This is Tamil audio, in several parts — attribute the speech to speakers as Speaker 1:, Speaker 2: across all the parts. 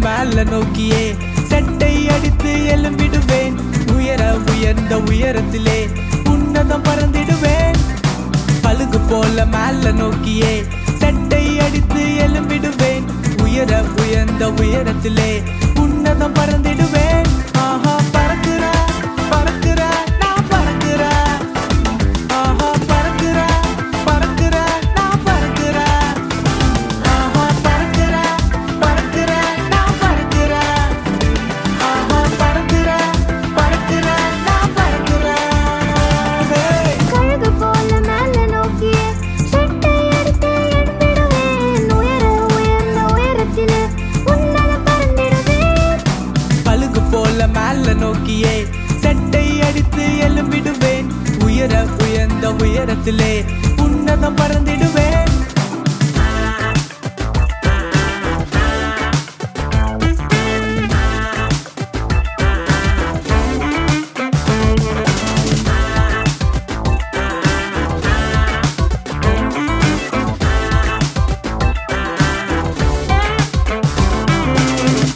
Speaker 1: மேல நோக்கியே செட்டை அடித்து எழும்பிடுவேன். உயர்ந்த உயரத்திலே உன்னதம் பறந்திடுவேன். பழுகு போல மேல நோக்கியே செட்டை அடித்து எழும்பிடுவேன். உயர்ந்த உயரத்திலே உன்னதம் பறந்திடுவேன். ஆஹா பறக்குற பறக்குற நான் பறக்குற. ஆஹா பறக்குற பறக்குற நான் பறக்குற. ஆஹா பறக்குற பறக்குற நான் பறக்குற. ஆஹா பறக்குற பறக்குற நான் பறக்குற.
Speaker 2: கழுகு போல மேல நோக்கியே செட்டை அடித்து எழும்பிடுவேன். உயர்ந்த உயரத்திலே உன்னதம் பறந்திடுவேன்.
Speaker 1: பழுகு போல மேல நோக்கியே செட்டை அடித்து எழும்பிடுவேன். உயர்ந்த உயரத்திலே உன்னதம் பறந்திடுவேன்.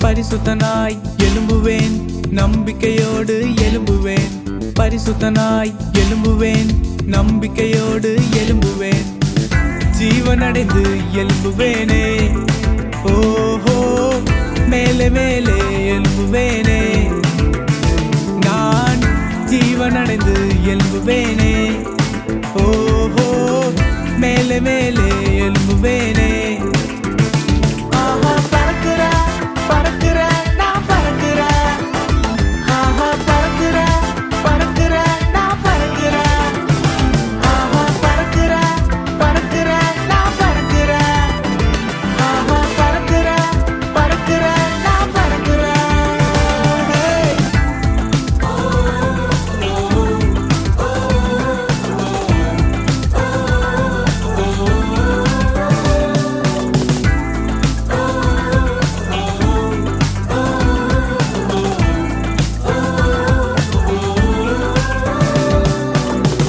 Speaker 1: பரிசுத்தனாய் எழும்புவேன், நம்பிக்கையோடு எழும்புவேன். பரிசுத்தனாய் எழும்புவேன், நம்பிக்கையோடு எழும்புவேன். ஜீவனடைந்து எழும்புவேனே. ஓஹோ மேலே மேலே எழும்புவேனே. நான் ஜீவனடைந்து எழும்புவேனே. ஓஹோ மேலே மேலே எழும்புவேனே. ஆஹா பறக்குற பறக்குற நான் பறக்குற. ஆஹா பறக்குற பறக்குற நான் பறக்குற. ஆஹா பறக்குற பறக்குற நான் பறக்குற. ஆஹா பறக்குற பறக்குற நான் பறக்குற.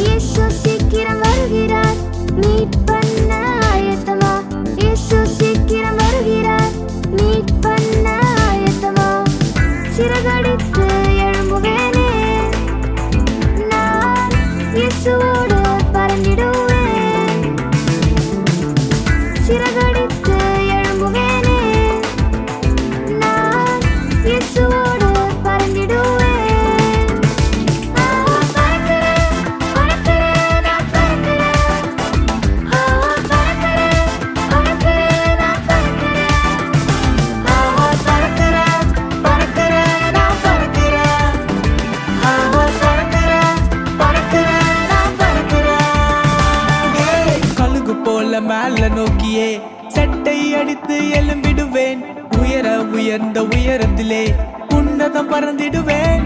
Speaker 2: இயேசு சீக்கிரம் வருகிறார், மீட் பண்ண ஆயத்தமா. இயேசு சீக்கிரம் வருகிறார், மீட் பண்ண ஆயத்தமா. சிறகடித்து எழும்புவேனே. நான் இயேசுவோடு பறந்திடுவேன். சிறகடித்து எழும்புவேனே. நான் இயேசுவோடு பறந்திடுவேன். ஆஹா பறக்குற பறக்குற நான் பறக்குற. ஆஹா பறக்குற பறக்குற நான் பறக்குற.
Speaker 1: ஆஹா பறக்குற பறக்குற நான் பறக்குற. ஆஹா பறக்குற பறக்குற நான் பறக்குற. கழுகு போல மேல நோக்கியே செட்டை அடித்து எழும்பிடுவேன். உயர்ந்த உயரத்திலே உன்னதம் பறந்திடுவேன்.